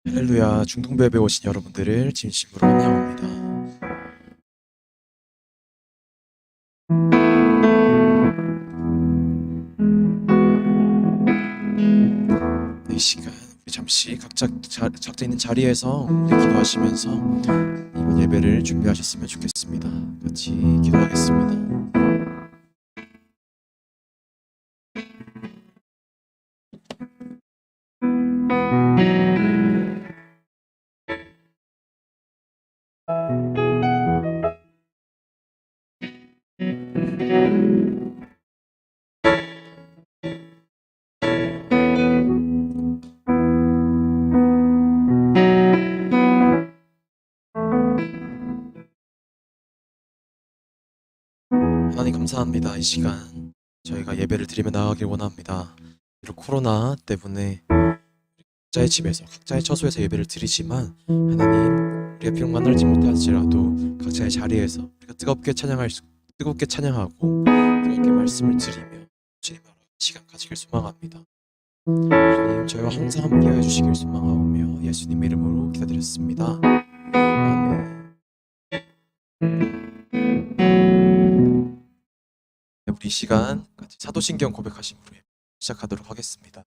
할렐루야. 중동배에 오신 여러분들을 진심으로 환영합니다. 이 시간 우리 잠시 각자 있는 자리에서 우리 기도하시면서 이번 예배를 준비하셨으면 좋겠습니다. 같이 기도하겠습니다. 하나님 감사합니다. 이 시간 저희가 예배를 드리며 나아가길 원합니다. 비록 코로나 때문에 각자의 집에서 각자의 처소에서 예배를 드리지만 하나님, 우리가 비록 만나지 못할지라도 각자의 자리에서 우리가 뜨겁게 찬양하고 뜨겁게 말씀을 드리며 주님 앞에 시간 가지길 소망합니다. 주님, 저희와 항상 함께해 주시길 소망하오며 예수님의 이름으로 기도드렸습니다. 아멘. 우리 이 시간 같이 사도신경 고백하심으로 시작하도록 하겠습니다.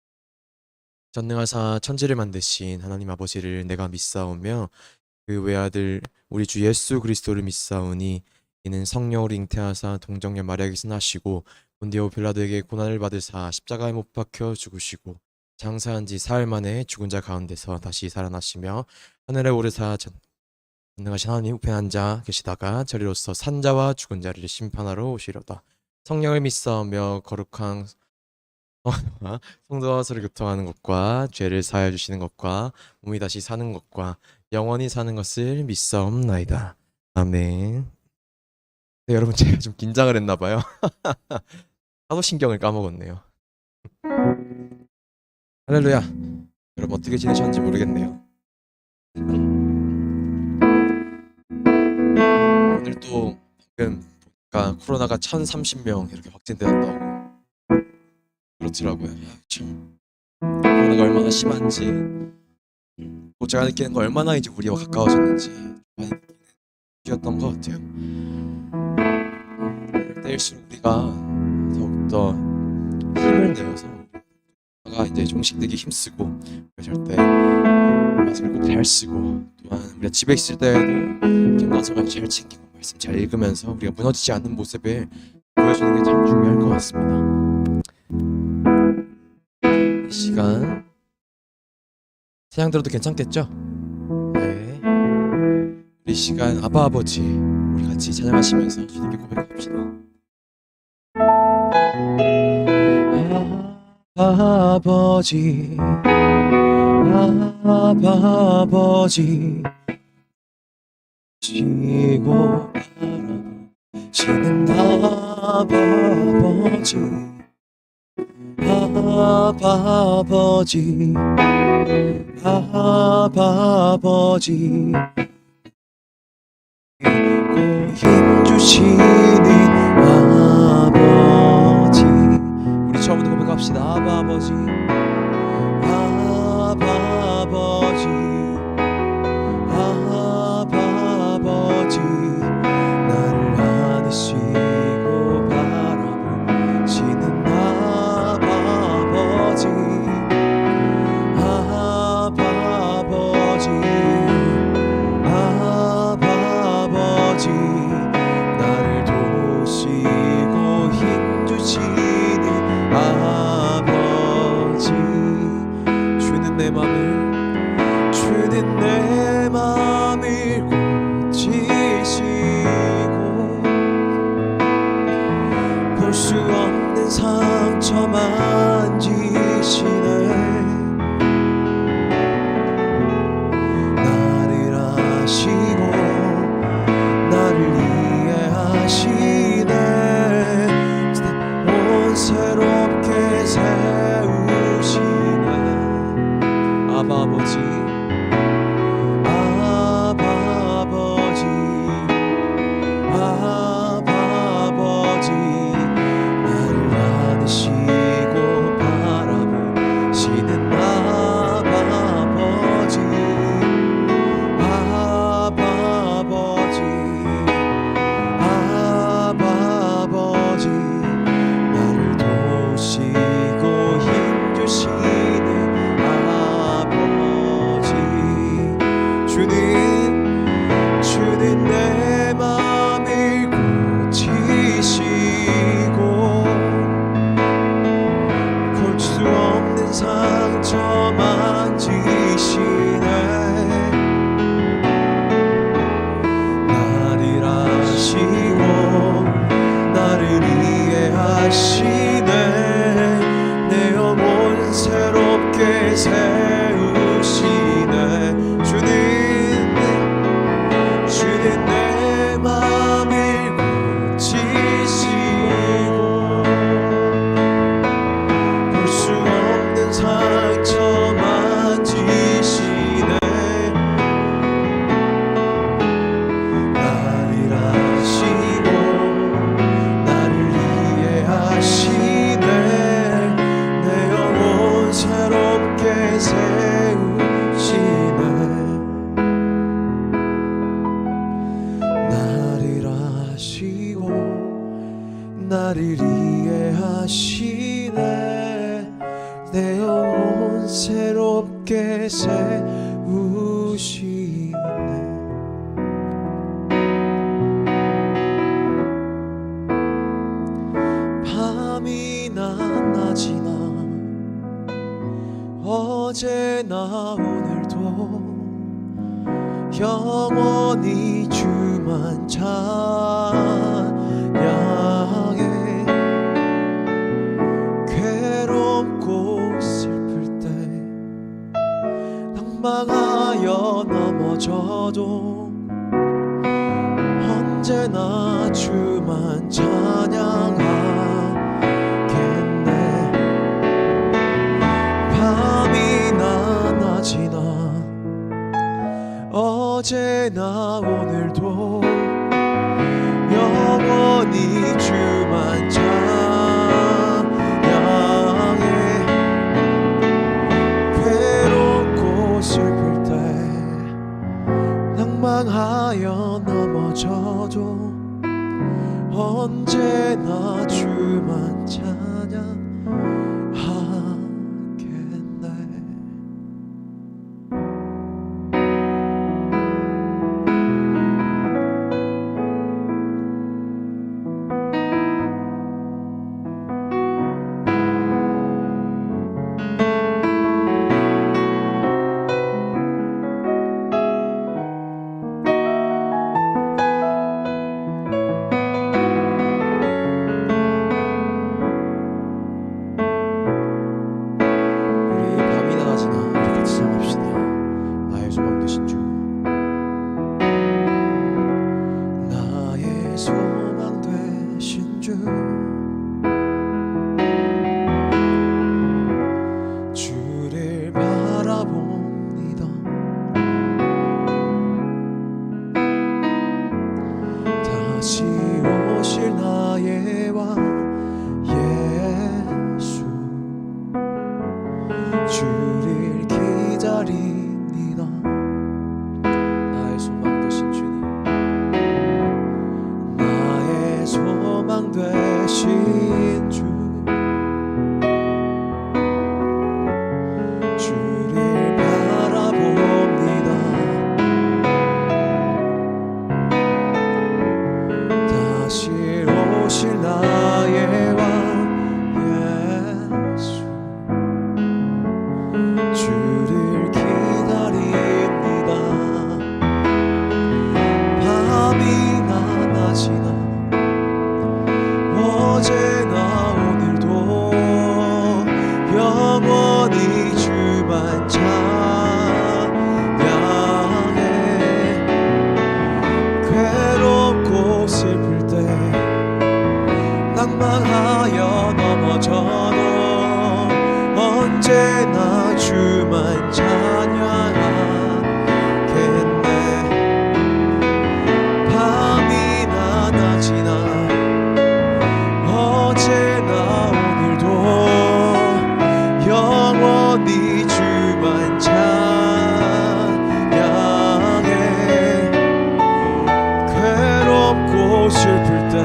전능하사 천지를 만드신 하나님 아버지를 내가 믿사오며 그 외아들 우리 주 예수 그리스도를 믿사오니 이는 성령으로 잉태하사 동정녀 마리아에게서 나시고 본디오 빌라도에게 고난을 받으사 십자가에 못 박혀 죽으시고 장사한 지 사흘 만에 죽은 자 가운데서 다시 살아나시며 하늘에 오르사 전능하신 하나님 우편에 앉아 계시다가 저리로서 산자와 죽은 자를 심판하러 오시려다. 성령을 믿사오며 거룩한 성도와 서로 교통하는 것과 죄를 사하여 주시는 것과 몸이 다시 사는 것과 영원히 사는 것을 믿사옵나이다. 아멘. 네, 여러분, 제가 좀 긴장을 했나 봐요. 사도신경을 까먹었네요. 할렐루야. 여러분 어떻게 지내셨는지 모르겠네요. 오늘 또 방금 보니까 코로나가 1030명 이렇게 확진되었다고 그렇더라고요. 참 코로나가 얼마나 심한지, 또 제가 느끼는 거 얼마나 이제 우리와 가까워졌는지 많이 느꼈던 것 같아요. 이럴 때일수록 우리가 더욱더 힘을 내어서 이제 종식되기 힘쓰고 절대 마스크를 꼭 잘 쓰고, 또한 우리가 집에 있을 때에도 건강생활 잘 챙기고 말씀 잘 읽으면서 우리가 무너지지 않는 모습을 보여주는 게 참 중요할 것 같습니다. 이 시간 찬양 들어도 괜찮겠죠? 네. 이 시간 아바 아버지 우리 같이 찬양하시면서 주님께 고백합시다. 아버지, 아버지, 지고 바라보시는 아버지, 아버지, 아버지, 힘 주시는 아버지. 우리 처음부터 고백합시다. 아버지, 아버지, 아버지, 나를 안으시고 바라보시는 아버지, 아버지, 아버지, 나를 도우시고 힘 주시는 아버지. 주는 내 맘을 고치시고 볼 수 없는 상처 만지시네. 나를 아시고 나를 이해하시네. 온 새롭게 아버지 나를 안으시고 바라보시는 아버지 나를 도우시고 힘주시는 아버지 주는 내 맘을 고치시고 볼 수 없는 상처 만지시네 나를 아시고 나를 이해하시네 내 영혼 새롭게 세우시네 주는 내 맘을 고치시고 볼 수 없는 상처 만지시네 나를 아시고 나를 이해하시네 내 영혼 새롭게 세우시네 나를 이해하시네 내 영혼 새롭게 세우시네 밤이나 낮이나 어제나 오늘도 영원히 주만 찬양해 괴롭고 슬플 때 낭망하여 넘어져도 언제나 주만 찬양하겠네 밤이나 낮이나 어제나 오늘도 영원히 주만 찬양해 괴롭고 슬플 때 낭망하여 넘어져도 언제나 주만 찬양하겠네 언제나 주만 찬양하겠네. 밤이나 낮이나 어제나 오늘도 영원히 주만 찬양해. 괴롭고 슬플 때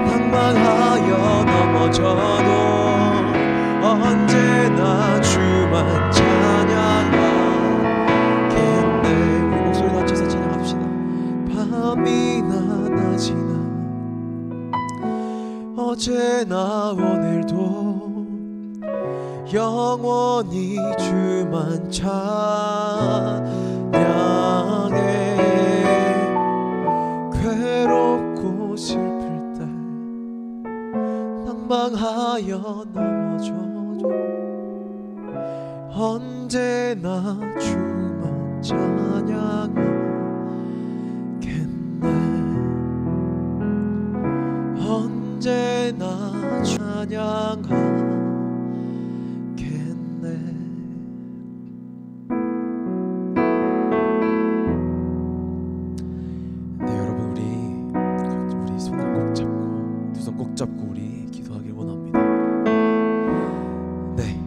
낭만하여 넘어져도 언제나 주만 찬양하겠네. 우리 목소리 낮춰서 찬양합시다. 밤이나 낮이나 어제나 오늘도 영원히 주만 찬양해. 괴롭고 슬플 때 낭망하여 넘어져도 언제나 주만 찬양하겠네. 언제나 찬양하겠네. 네, 여러분, 우리 손을 꼭 잡고 두 손 꼭 잡고 우리 기도하길 원합니다. 네,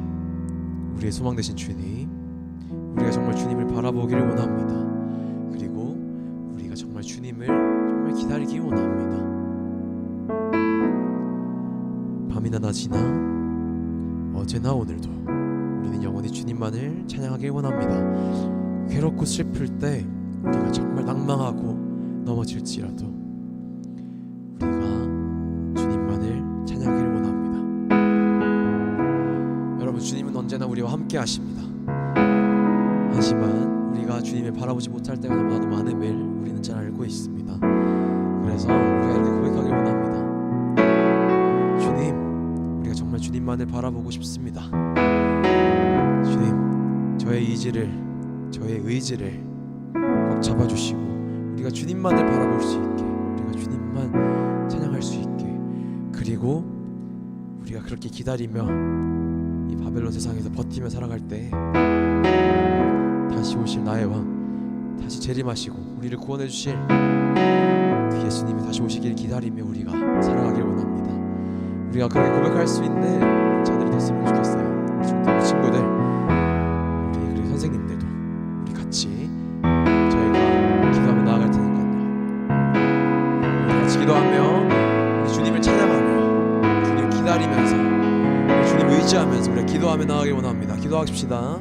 우리의 소망 되신 주님, 우리가 정말 주님을 바라보기를 원합니다. 그리고 우리가 정말 주님을 정말 기다리기 원합니다. 밤이나 낮이나 어제나 오늘도 우리는 영원히 주님만을 찬양하길 원합니다. 괴롭고 슬플 때 우리가 정말 낭망하고 넘어질지라도 우리가 주님만을 찬양하길 원합니다. 여러분, 주님은 언제나 우리와 함께 하십니다. 하지만 우리가 주님을 바라보지 못할 때가 너무나도 많음을 우리는 잘 알고 있습니다. 그래서 우리가 이렇게 고백하길 원합니다. 주님, 우리가 정말 주님만을 바라보고 싶습니다. 주님, 저의 의지를 꽉 잡아주시고 우리가 주님만을 바라볼 수 있게, 우리가 주님만 찬양할 수 있게, 그리고 우리가 그렇게 기다리며 이 바벨론 세상에서 버티며 살아갈 때 다시 오실 나의 왕, 다시 재림하시고 우리를 구원해 주실 그 예수님이 다시 오시길 기다리며 우리가 살아가길 원합니다. 우리가 그렇게 고백할 수 있는 자들이 됐으면 좋겠어요. 우리 중대부 친구들, 우리 그리고 선생님들도 우리 같이 저희가 기도하며 나아갈 테니까요. 우리 같이 기도하며 우리 주님을 찬양하며 주님을 기다리면서 우리 주님 의지하면서 우리가 기도하며 나아가길 원합니다. 기도하십시다.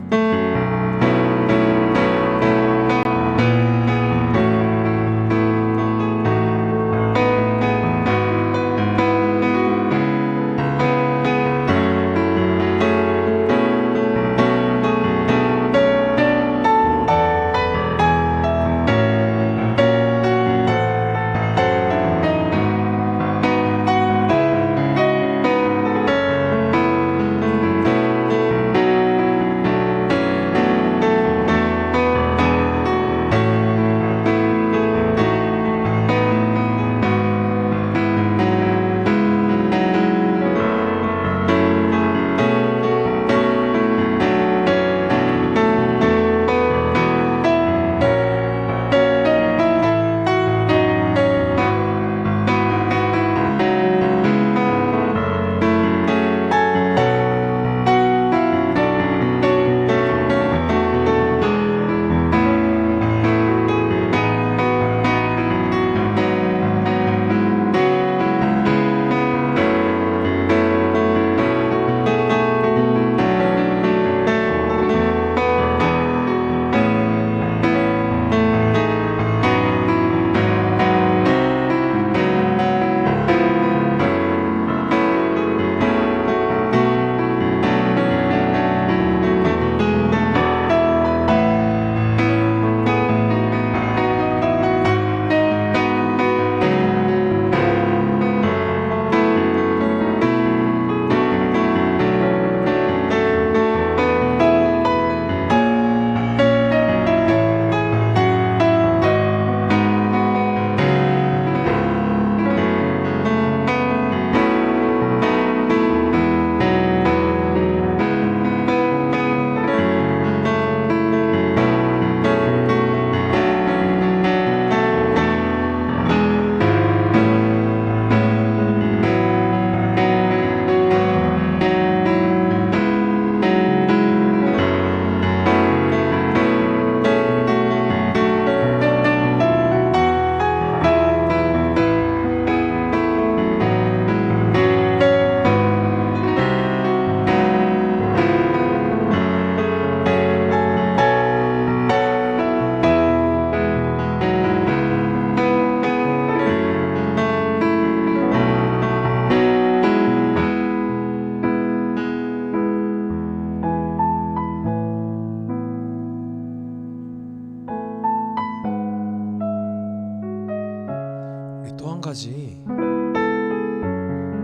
한 가지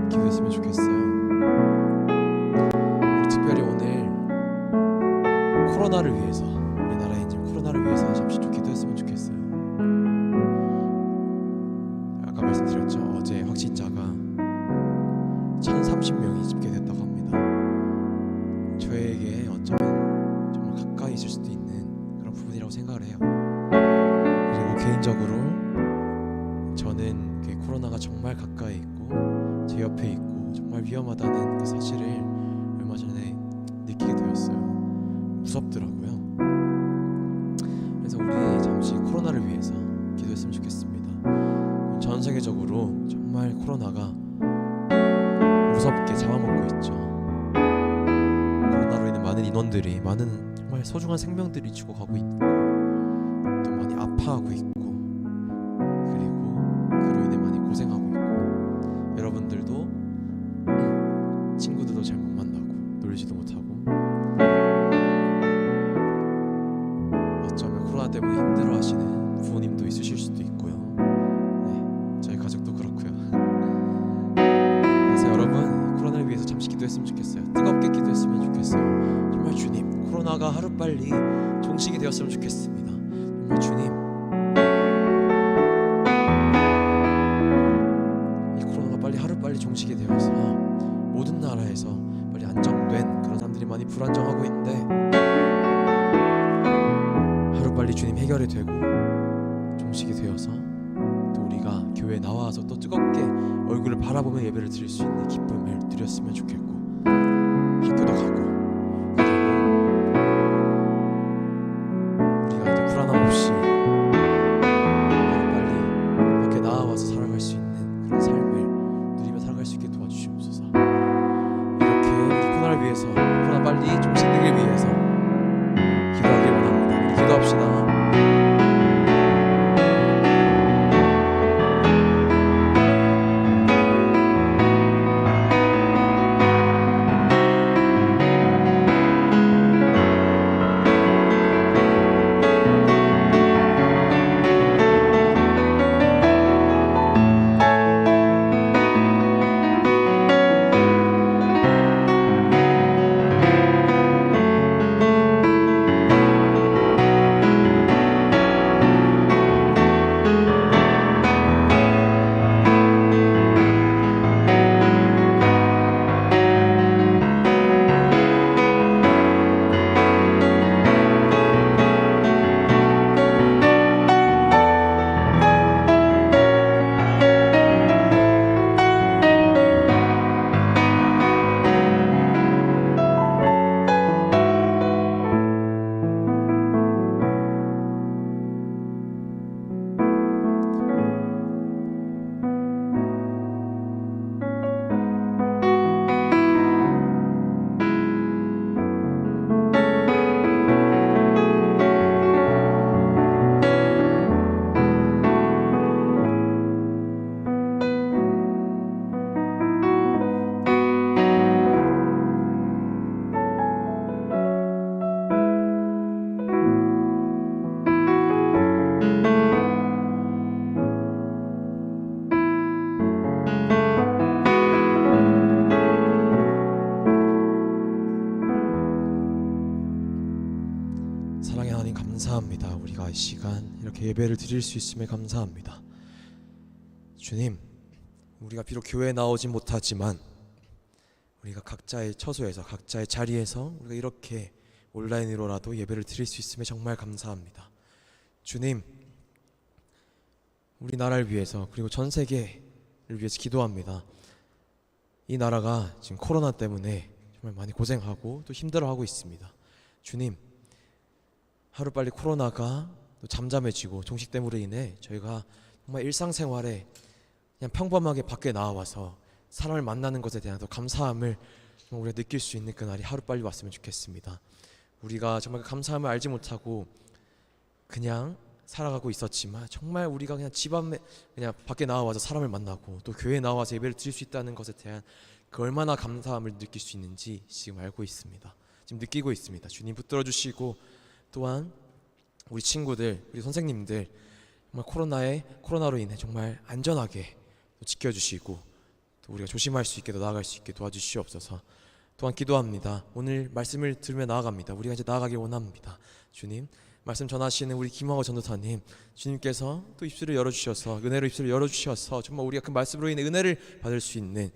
기도했으면 좋겠어요. 우리 특별히 오늘 코로나를 위해서, 우리나라에 지금 코로나를 위해서 잠시 좀 기도했으면 좋겠어요. 아까 말씀드렸죠. 어제 확진자가 1030명이 집계됐다고 합니다. 저에게 어쩌면 정말 가까이 있을 수도 있는 그런 부분이라고 생각을 해요. 그리고 개인적으로 저는 그 코로나가 정말 가까이 있고 제 옆에 있고 정말 위험하다는 그 사실을 얼마 전에 느끼게 되었어요. 무섭더라고요. 그래서 우리 잠시 코로나를 위해서 기도했으면 좋겠습니다. 전 세계적으로 정말 코로나가 무섭게 잡아먹고 있죠. 코로나로 인해 많은 인원들이, 많은 정말 소중한 생명들이 죽어가고 있고 또 많이 아파하고 있고, 그리고 그로 인해 많이 고생하고 있고, 여러분들도 친구들도 잘 못 만나고 놀지도 못하고, 어쩌면 코로나 때문에 힘들어하시는 부모님도 있으실 수도 있고요. 네, 저희 가족도 그렇고요. 그래서 여러분, 코로나를 위해서 잠시 기도했으면 좋겠어요. 뜨겁게 기도했으면 좋겠어요. 정말 주님, 코로나가 하루빨리 종식이 되었으면 좋겠습니다. 정말 주님, 이 코로나가 빨리 하루빨리 종식이 되어서 모든 나라에서 빨리 안정된, 그런 사람들이 많이 불안정하고 있는데 하루빨리 주님 해결이 되고 종식이 되어서 또 우리가 교회에 나와서 또 뜨겁게 얼굴을 바라보며 예배를 드릴 수 있는 기쁨을 누렸으면 좋겠고, 학교도 가고, 그리고 우리가 이제 불안함 없이 빨리 밖에 나와서 살아갈 수 있는 그런 삶을 누리며 살아갈 수 있게 도와주시옵소서. 이렇게 우리 코로나를 위해서, 코로나 빨리 종식되길 위해서 기도하길 원합니다. 우리 기도합시다. 사랑의 하나님, 감사합니다. 우리가 이 시간 이렇게 예배를 드릴 수 있음에 감사합니다. 주님, 우리가 비록 교회에 나오진 못하지만 우리가 각자의 처소에서, 각자의 자리에서 우리가 이렇게 온라인으로라도 예배를 드릴 수 있음에 정말 감사합니다. 주님, 우리나라를 위해서, 그리고 전 세계를 위해서 기도합니다. 이 나라가 지금 코로나 때문에 정말 많이 고생하고 또 힘들어하고 있습니다. 주님, 하루빨리 코로나가 또 잠잠해지고 종식됨으로 인해 저희가 정말 일상생활에 그냥 평범하게 밖에 나와서 사람을 만나는 것에 대한 더 감사함을 정말 우리가 느낄 수 있는 그날이 하루빨리 왔으면 좋겠습니다. 우리가 정말 그 감사함을 알지 못하고 그냥 살아가고 있었지만, 정말 우리가 그냥 집 앞에 그냥 밖에 나와서 사람을 만나고 또 교회에 나와서 예배를 드릴 수 있다는 것에 대한 그 얼마나 감사함을 느낄 수 있는지 지금 알고 있습니다. 지금 느끼고 있습니다. 주님 붙들어 주시고, 또한 우리 친구들, 우리 선생님들 정말 코로나로 인해 정말 안전하게 또 지켜주시고 또 우리가 조심할 수 있게 더 나아갈 수 있게 도와주시옵소서. 또한 기도합니다. 오늘 말씀을 들으며 나아갑니다. 우리가 이제 나아가길 원합니다. 주님, 말씀 전하시는 우리 김학호 전도사님, 주님께서 또 입술을 열어주셔서 은혜로 입술을 열어주셔서 정말 우리가 그 말씀으로 인해 은혜를 받을 수 있는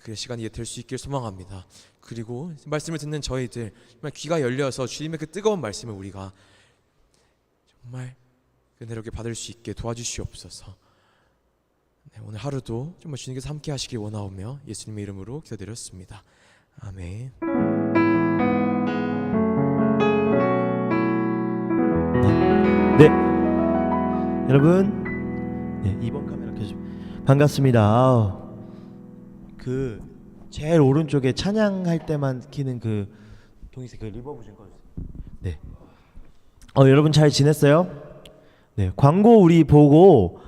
그 시간이 될 수 있길 소망합니다. 그리고 말씀을 듣는 저희들 정말 귀가 열려서 주님의 그 뜨거운 말씀을 우리가 정말 은혜롭게 받을 수 있게 도와주시옵소서. 오늘 하루도 정말 주님께서 함께 하시길 원하오며 예수님의 이름으로 기도드렸습니다. 아멘. 네, 여러분, 네, 2번 카메라 켜주세요. 반갑습니다. 그 제일 오른쪽에 찬양할 때만 키는 그 동이색 그 리버브 좀 꺼주세요. 네. 여러분 잘 지냈어요? 네, 광고 우리 보고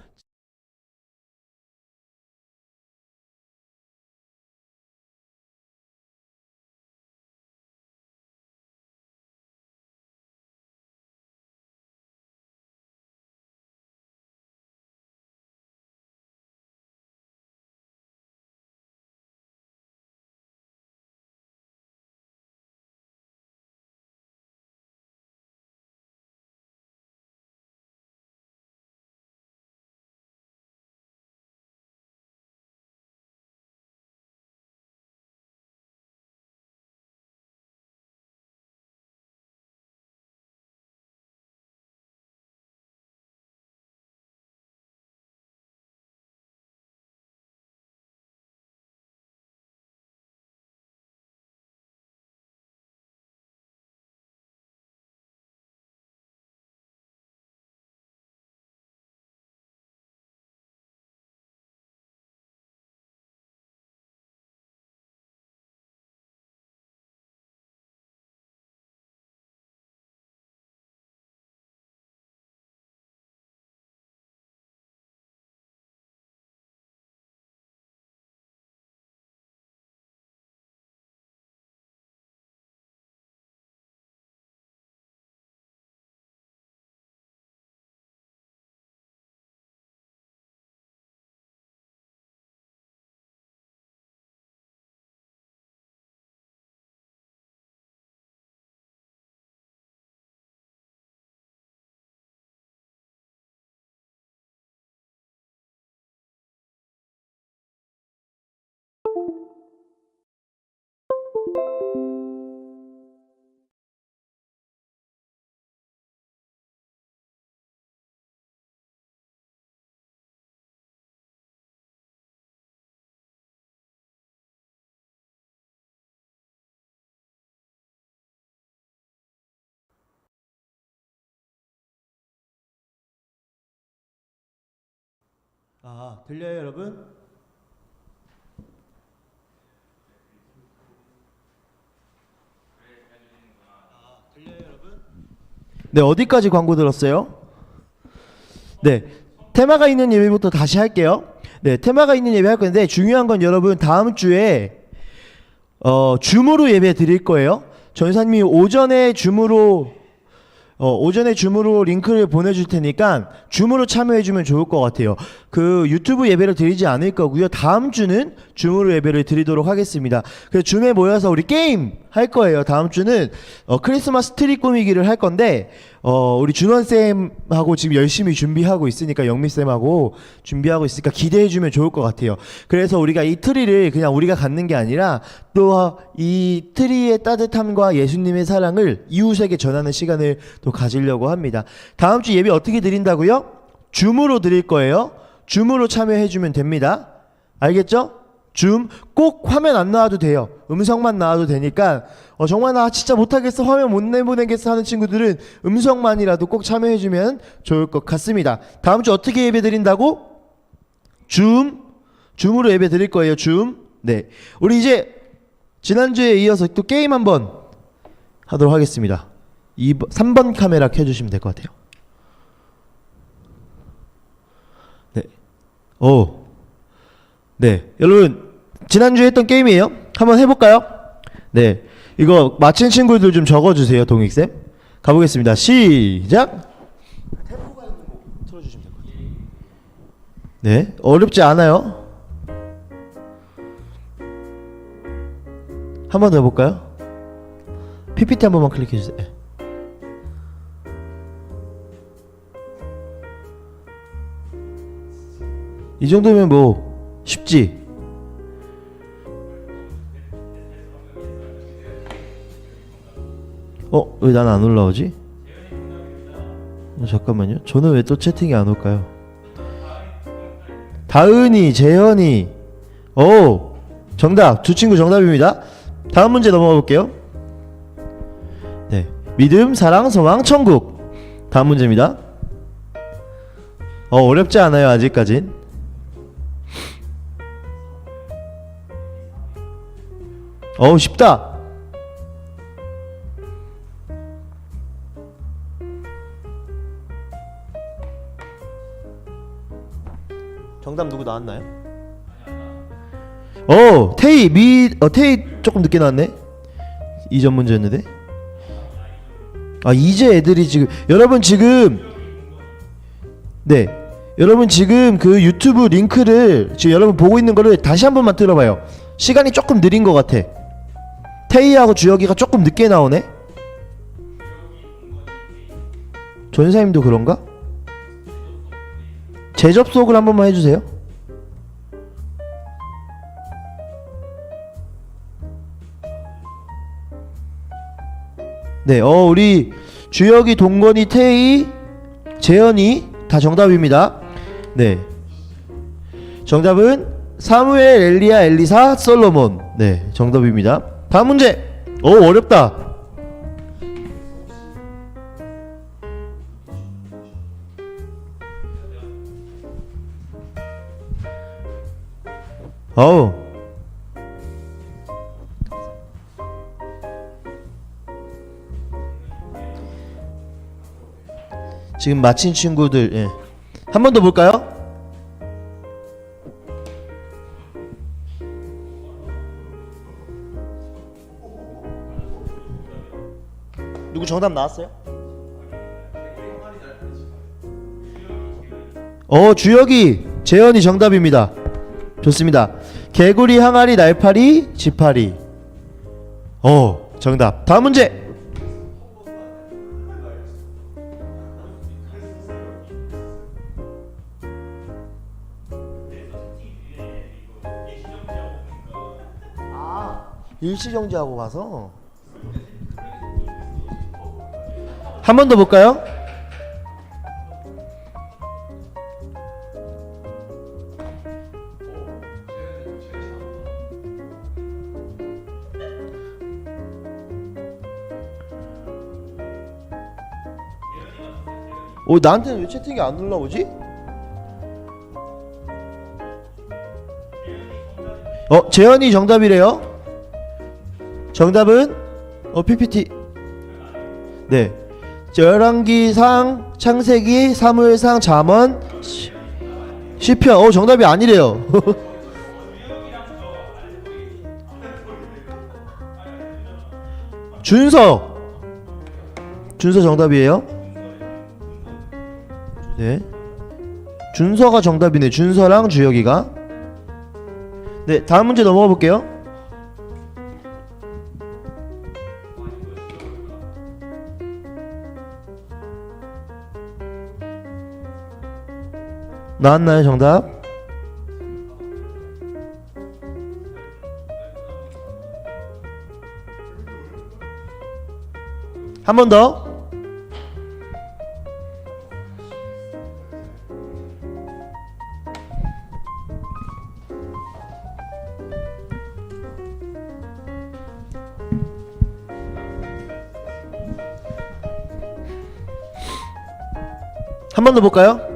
들려요, 여러분? 들려요, 여러분? 네, 어디까지 광고 들었어요? 네, 테마가 있는 예배부터 다시 할게요. 네, 테마가 있는 예배 할 건데 중요한 건 여러분 다음 주에 줌으로 예배 드릴 거예요. 전사님이 오전에 줌으로 링크를 보내줄 테니까 줌으로 참여해주면 좋을 것 같아요. 그 유튜브 예배를 드리지 않을 거고요. 다음 주는 줌으로 예배를 드리도록 하겠습니다. 그래서 줌에 모여서 우리 게임 할 거예요. 다음 주는 크리스마스 트리 꾸미기를 할 건데 우리 준원쌤하고 지금 열심히 준비하고 있으니까 영미쌤하고 준비하고 있으니까 기대해주면 좋을 것 같아요. 그래서 우리가 이 트리를 그냥 우리가 갖는 게 아니라 또 이 트리의 따뜻함과 예수님의 사랑을 이웃에게 전하는 시간을 또 가지려고 합니다. 다음 주 예배 어떻게 드린다고요? 줌으로 드릴 거예요. 줌으로 참여해주면 됩니다. 알겠죠? 줌 꼭 화면 안 나와도 돼요. 음성만 나와도 되니까 정말 나 진짜 못하겠어, 화면 못 내보내겠어 하는 친구들은 음성만이라도 꼭 참여해주면 좋을 것 같습니다. 다음 주 어떻게 예배 드린다고? 줌으로 예배 드릴 거예요. 줌. 네, 우리 이제 지난주에 이어서 또 게임 한번 하도록 하겠습니다. 3번 카메라 켜주시면 될 것 같아요. 네. 네, 여러분 지난주에 했던 게임이에요. 한번 해볼까요? 네, 이거 맞힌 친구들 좀 적어주세요. 동익쌤 가보겠습니다. 시작. 템포가 있는 곡 틀어주시면 될 것 같아요. 네, 어렵지 않아요. 한 번 더 해볼까요? PPT 한 번만 클릭해주세요. 이 정도면 뭐 쉽지? 왜 난 안 올라오지? 잠깐만요. 저는 왜 또 채팅이 안 올까요? 다은이, 재현이. 오, 정답. 두 친구 정답입니다. 다음 문제 넘어가 볼게요. 네, 믿음, 사랑, 소망, 천국. 다음 문제입니다. 어렵지 않아요, 아직까진. 쉽다. 정답 누구 나왔나요? 테이 테이 조금 늦게 나왔네. 2점 문제였는데. 이제 애들이 지금 여러분 지금 그 유튜브 링크를 지금 여러분 보고 있는 거를 다시 한 번만 들어봐요. 시간이 조금 느린 것 같아. 테이하고 주혁이가 조금 늦게 나오네. 전사님도 그런가? 재접속을 한 번만 해주세요. 네, 우리 주혁이, 동건이, 태희, 재현이 다 정답입니다. 네, 정답은 사무엘, 엘리야, 엘리사, 솔로몬. 네, 정답입니다. 다음 문제. 어렵다. 지금 마친 친구들, 한 번 더 볼까요? 누구 정답 나왔어요? 주혁이, 재현이 정답입니다. 좋습니다. 개구리, 항아리, 날파리, 지파리. 정답. 다음 문제. 일시정지하고 가서 한 번 더 볼까요? 나한테는 왜 채팅이 안 올라오지? 재현이 정답이래요. 정답은 PPT. 네, 열왕기상, 창세기, 사무엘상, 잠언, 시편. 정답이 아니래요. 준서 정답이에요. 네, 준서가 정답이네. 준서랑 주혁이가. 네, 다음 문제 넘어가 볼게요. 나왔나요, 정답? 한 번 더. 한 번 더 볼까요?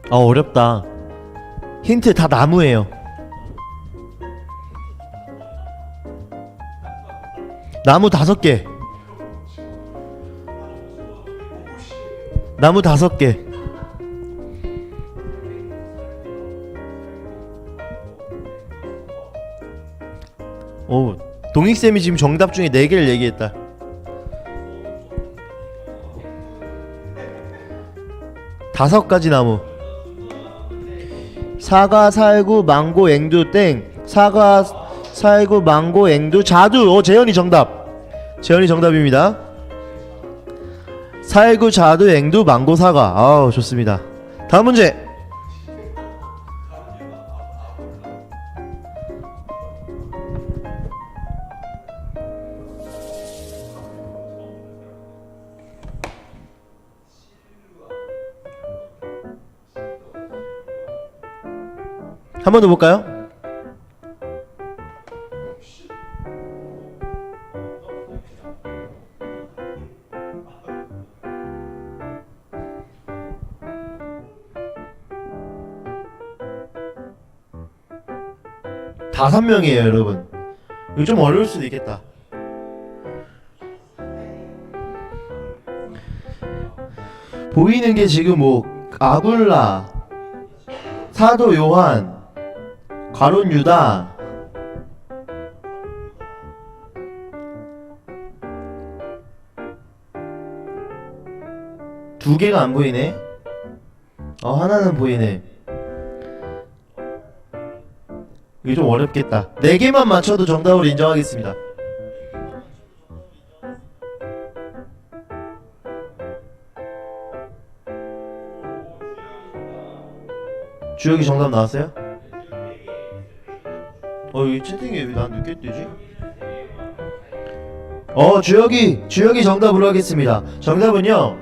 어렵다. 힌트 다 나무예요. 나무 5개. 나무 5개. 동익쌤이 지금 정답 중에 4개를 얘기했다. 5가지 나무. 사과, 살구, 망고, 앵두 땡. 사과, 살구, 망고, 앵두, 자두. 재현이 정답. 재현이 정답입니다. 살구, 자두, 앵두, 망고, 사과. 아우 좋습니다. 다음 문제. 한 번 더 볼까요? 다섯 명이에요, 여러분. 이거 좀 어려울 수도 있겠다. 보이는 게 지금 뭐 아굴라, 사도 요한, 가론 유다, 두 개가 안 보이네. 하나는 보이네. 이게 좀 어렵겠다. 4개만 맞춰도 정답으로 인정하겠습니다. 주혁이 정답 나왔어요? 이 채팅이 왜 난 늦게 뜨지? 주혁이 정답으로 하겠습니다. 정답은요,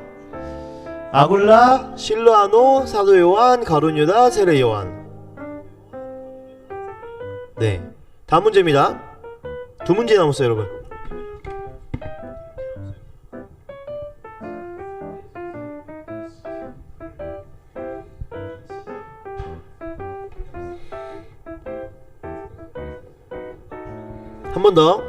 아굴라, 실로아노, 사도 요한, 가론 유다, 세례 요한. 네, 다음 문제입니다. 2문제 남았어요, 여러분. 한 번 더.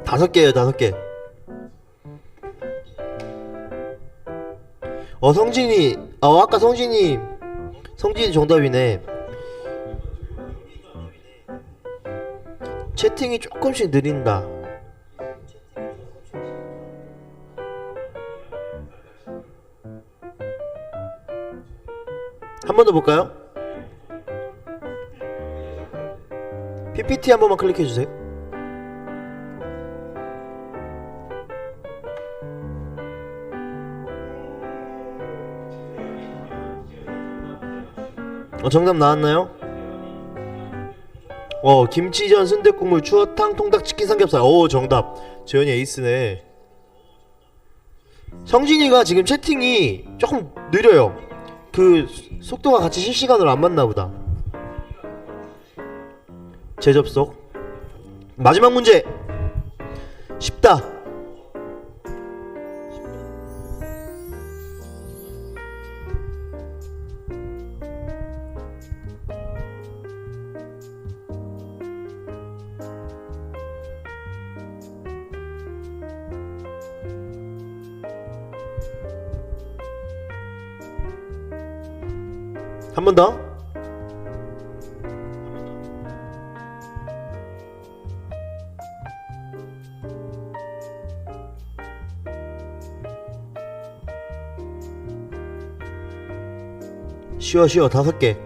다섯 개예요, 5개. 성진이, 아까 성진이 정답이네. 채팅이 조금씩 느린다. 한 번 더 볼까요? PPT 한 번만 클릭해주세요. 정답 나왔나요? 김치전, 순댓국물, 추어탕, 통닭치킨, 삼겹살. 정답. 재현이 에이스네. 성진이가 지금 채팅이 조금 느려요. 그 속도가 같이 실시간으로 안 맞나보다. 재접속. 마지막 문제. 쉽다. 한 번 더. 쉬워 5개.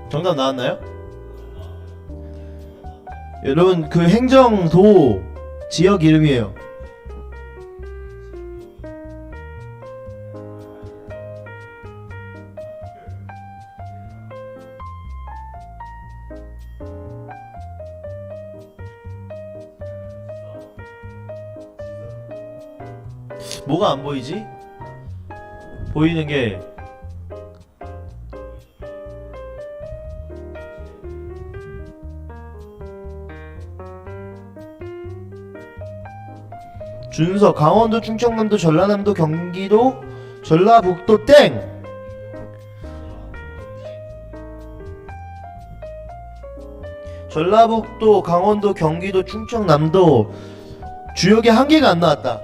정답 나왔나요? 여러분, 그 행정도 지역 이름이에요. 뭐가 안 보이지? 보이는 게 준서 강원도 충청남도 전라남도 경기도 전라북도 땡. 전라북도 강원도 경기도 충청남도 주역이 한 개가 안 나왔다.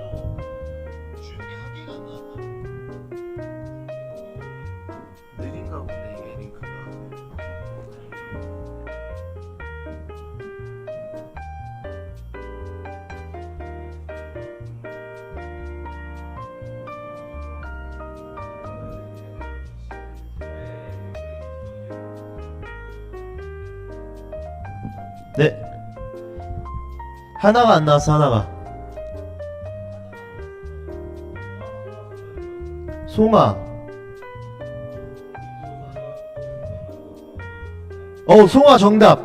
느린가 보네 이게 링크가. 네. 하나가 안 나왔어, 하나가. 송아. 송아 정답.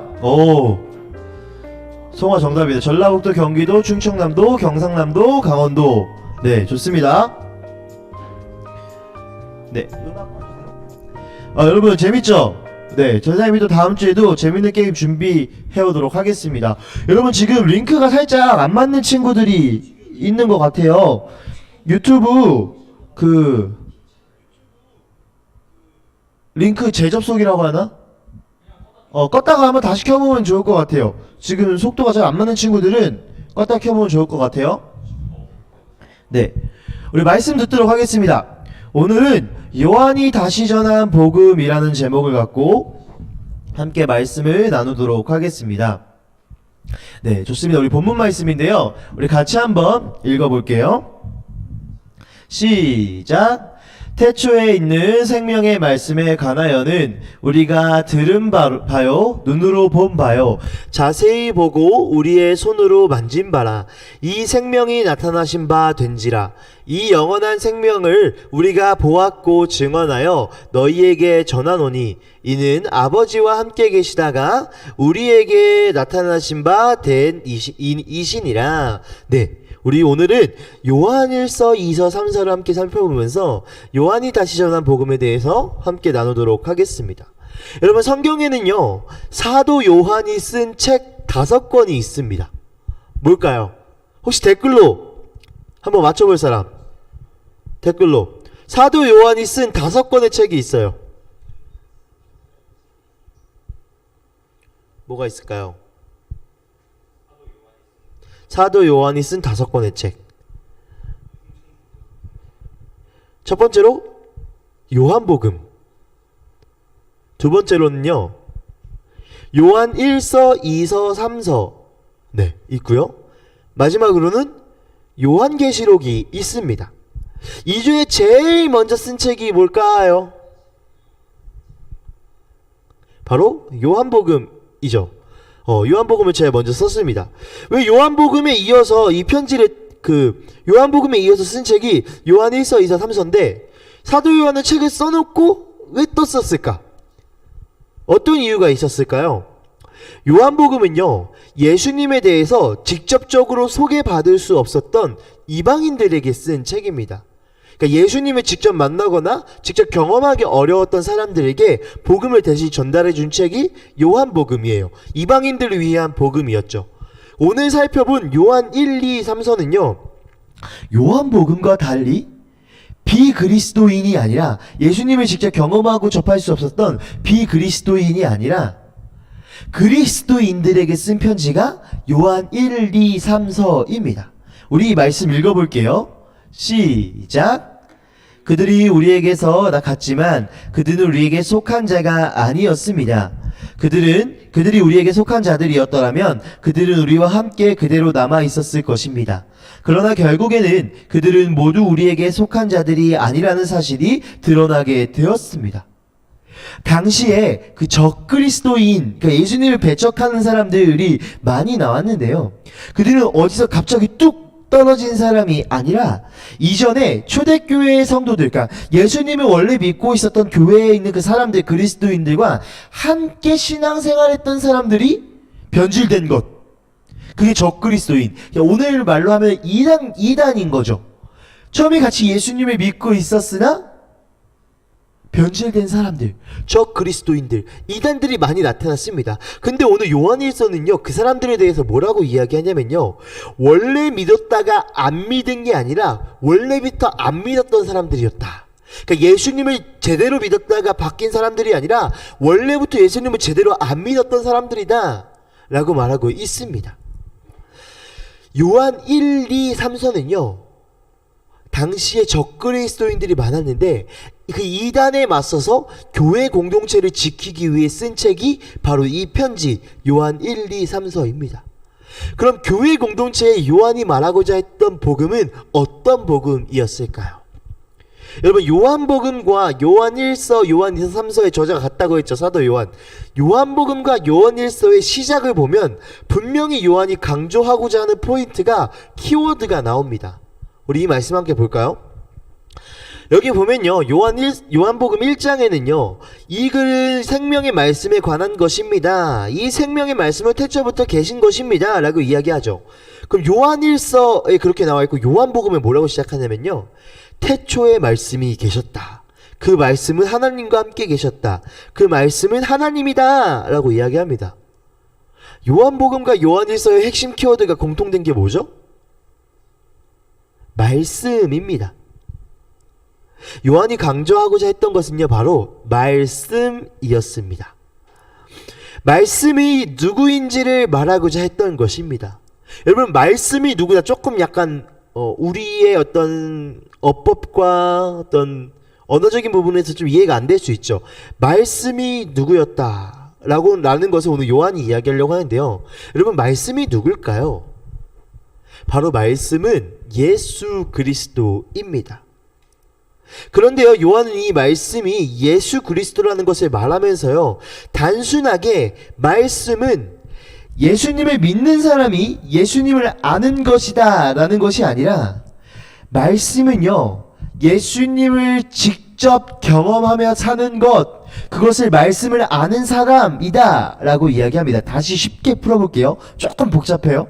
송아 정답이다. 전라북도, 경기도, 충청남도, 경상남도, 강원도. 네, 좋습니다. 네. 여러분 재밌죠? 네, 전사님이 또 다음 주에도 재밌는 게임 준비해 오도록 하겠습니다. 여러분 지금 링크가 살짝 안 맞는 친구들이 있는 것 같아요. 유튜브 링크 재접속이라고 하나? 껐다가 한번 다시 켜보면 좋을 것 같아요. 지금 속도가 잘 안 맞는 친구들은 껐다가 켜보면 좋을 것 같아요. 네, 우리 말씀 듣도록 하겠습니다. 오늘은 요한이 다시 전한 복음이라는 제목을 갖고 함께 말씀을 나누도록 하겠습니다. 네, 좋습니다. 우리 본문 말씀인데요, 우리 같이 한번 읽어볼게요. 시작. 태초에 있는 생명의 말씀에 관하여는 우리가 들은 바요 눈으로 본 바요 자세히 보고 우리의 손으로 만진 바라. 이 생명이 나타나신 바 된지라. 이 영원한 생명을 우리가 보았고 증언하여 너희에게 전하노니 이는 아버지와 함께 계시다가 우리에게 나타나신 바 된 이시니라. 네, 우리 오늘은 요한일서 2서 3서를 함께 살펴보면서 요한이 다시 전한 복음에 대해서 함께 나누도록 하겠습니다. 여러분 성경에는요 사도 요한이 쓴 책 5권이 있습니다. 뭘까요? 혹시 댓글로 한번 맞춰볼 사람? 댓글로. 사도 요한이 쓴 5권의 책이 있어요. 뭐가 있을까요? 사도 요한이 쓴 5권의 책. 첫 번째로 요한복음. 두 번째로는요 요한 1서, 2서, 3서 네 있고요. 마지막으로는 요한계시록이 있습니다. 이 중에 제일 먼저 쓴 책이 뭘까요? 바로 요한복음이죠. 요한복음을 제가 먼저 썼습니다. 왜 요한복음에 이어서 이 편지를 요한복음에 이어서 쓴 책이 요한 1서, 2서, 3서인데 사도 요한은 책을 써놓고 왜 또 썼을까? 어떤 이유가 있었을까요? 요한복음은요 예수님에 대해서 직접적으로 소개받을 수 없었던 이방인들에게 쓴 책입니다. 그러니까 예수님을 직접 만나거나 직접 경험하기 어려웠던 사람들에게 복음을 대신 전달해 준 책이 요한복음이에요. 이방인들을 위한 복음이었죠. 오늘 살펴본 요한 1, 2, 3서는요 요한복음과 달리 비그리스도인이 아니라 예수님을 직접 경험하고 접할 수 없었던 비그리스도인이 아니라 그리스도인들에게 쓴 편지가 요한 1, 2, 3서입니다. 우리 이 말씀 읽어볼게요. 시작. 그들이 우리에게서 갔지만 그들은 우리에게 속한 자가 아니었습니다. 그들이 우리에게 속한 자들이었더라면 그들은 우리와 함께 그대로 남아 있었을 것입니다. 그러나 결국에는 그들은 모두 우리에게 속한 자들이 아니라는 사실이 드러나게 되었습니다. 당시에 그 적그리스도인, 그러니까 예수님을 배척하는 사람들이 많이 나왔는데요. 그들은 어디서 갑자기 뚝 떨어진 사람이 아니라 이전에 초대교회의 성도들, 그러니까 예수님을 원래 믿고 있었던 교회에 있는 그 사람들, 그리스도인들과 함께 신앙생활했던 사람들이 변질된 것. 그게 적그리스도인. 오늘 말로 하면 이단인 거죠. 처음에 같이 예수님을 믿고 있었으나 변질된 사람들, 적 그리스도인들, 이단들이 많이 나타났습니다. 근데 오늘 요한일서는요, 그 사람들에 대해서 뭐라고 이야기하냐면요, 원래 믿었다가 안 믿은 게 아니라 원래부터 안 믿었던 사람들이었다. 그러니까 예수님을 제대로 믿었다가 바뀐 사람들이 아니라 원래부터 예수님을 제대로 안 믿었던 사람들이다 라고 말하고 있습니다. 요한 1, 2, 3서는요, 당시에 적그리스도인들이 많았는데 그 이단에 맞서서 교회 공동체를 지키기 위해 쓴 책이 바로 이 편지 요한 1, 2, 3서입니다. 그럼 교회 공동체에 요한이 말하고자 했던 복음은 어떤 복음이었을까요? 여러분, 요한복음과 요한 1서, 요한 2서, 3서의 저자가 같다고 했죠. 사도 요한. 요한복음과 요한 1서의 시작을 보면 분명히 요한이 강조하고자 하는 포인트가, 키워드가 나옵니다. 우리 이 말씀 함께 볼까요? 여기 보면요, 요한복음 1장에는요, 이 글은 생명의 말씀에 관한 것입니다. 이 생명의 말씀은 태초부터 계신 것입니다 라고 이야기하죠. 그럼 요한 1서에 그렇게 나와 있고 요한복음에 뭐라고 시작하냐면요, 태초에 말씀이 계셨다. 그 말씀은 하나님과 함께 계셨다. 그 말씀은 하나님이다 라고 이야기합니다. 요한복음과 요한 1서의 핵심 키워드가 공통된 게 뭐죠? 말씀입니다. 요한이 강조하고자 했던 것은요, 바로 말씀이었습니다. 말씀이 누구인지를 말하고자 했던 것입니다. 여러분, 말씀이 누구다 조금 약간 우리의 어떤 어법과 어떤 언어적인 부분에서 좀 이해가 안 될 수 있죠. 말씀이 누구였다 라는 것을 오늘 요한이 이야기하려고 하는데요, 여러분, 말씀이 누굴까요? 바로 말씀은 예수 그리스도입니다. 그런데요, 요한은 이 말씀이 예수 그리스도라는 것을 말하면서요, 단순하게 말씀은 예수님을 믿는 사람이 예수님을 아는 것이다 라는 것이 아니라, 말씀은요, 예수님을 직접 경험하며 사는 것, 그것을 말씀을 아는 사람이다 라고 이야기합니다. 다시 쉽게 풀어볼게요. 조금 복잡해요.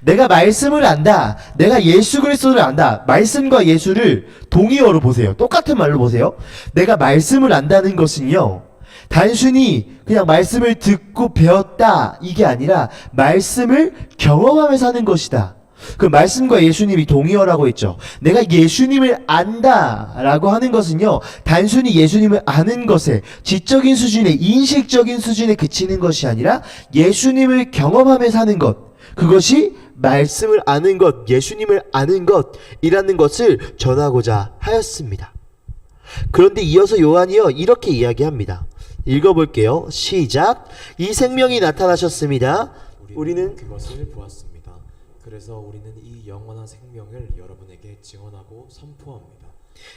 내가 말씀을 안다, 내가 예수 그리스도를 안다. 말씀과 예수를 동의어로 보세요. 똑같은 말로 보세요. 내가 말씀을 안다는 것은요, 단순히 그냥 말씀을 듣고 배웠다 이게 아니라 말씀을 경험하며 사는 것이다. 그 말씀과 예수님이 동의어라고 했죠. 내가 예수님을 안다 라고 하는 것은요, 단순히 예수님을 아는 것에, 지적인 수준에, 인식적인 수준에 그치는 것이 아니라 예수님을 경험하며 사는 것, 그것이 말씀을 아는 것, 예수님을 아는 것이라는 것을 전하고자 하였습니다. 그런데 이어서 요한이요, 이렇게 이야기합니다. 읽어볼게요. 시작. 이 생명이 나타나셨습니다. 우리는 그것을 보았습니다. 그래서 우리는 이 영원한 생명을 여러분에게 증언하고 선포합니다.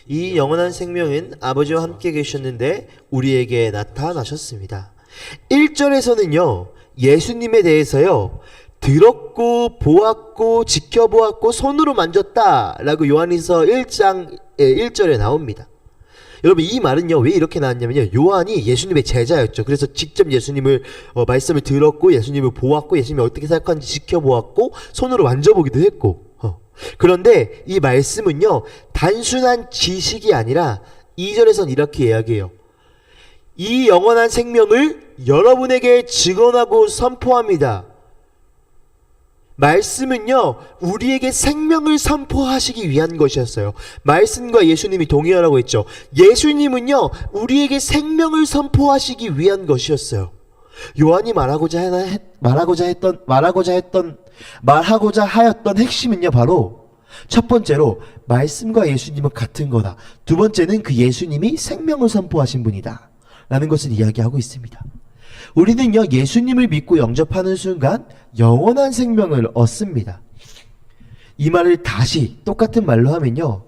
이 영원한 생명은 아버지와 함께 계셨는데 우리에게 나타나셨습니다. 1절에서는요, 예수님에 대해서요, 들었고 보았고 지켜보았고 손으로 만졌다 라고 요한일서 1장 1절에 나옵니다. 여러분, 이 말은요, 왜 이렇게 나왔냐면요, 요한이 예수님의 제자였죠. 그래서 직접 예수님을 말씀을 들었고, 예수님을 보았고, 예수님이 어떻게 생각하는지 지켜보았고, 손으로 만져보기도 했고, 그런데 이 말씀은요, 단순한 지식이 아니라 2절에선 이렇게 이야기해요. 이 영원한 생명을 여러분에게 증언하고 선포합니다. 말씀은요, 우리에게 생명을 선포하시기 위한 것이었어요. 말씀과 예수님이 동의하라고 했죠. 예수님은요, 우리에게 생명을 선포하시기 위한 것이었어요. 요한이 말하고자 하였던 핵심은요, 바로 첫 번째로 말씀과 예수님은 같은 거다. 두 번째는 그 예수님이 생명을 선포하신 분이다 라는 것을 이야기하고 있습니다. 우리는요, 예수님을 믿고 영접하는 순간 영원한 생명을 얻습니다. 이 말을 다시 똑같은 말로 하면요,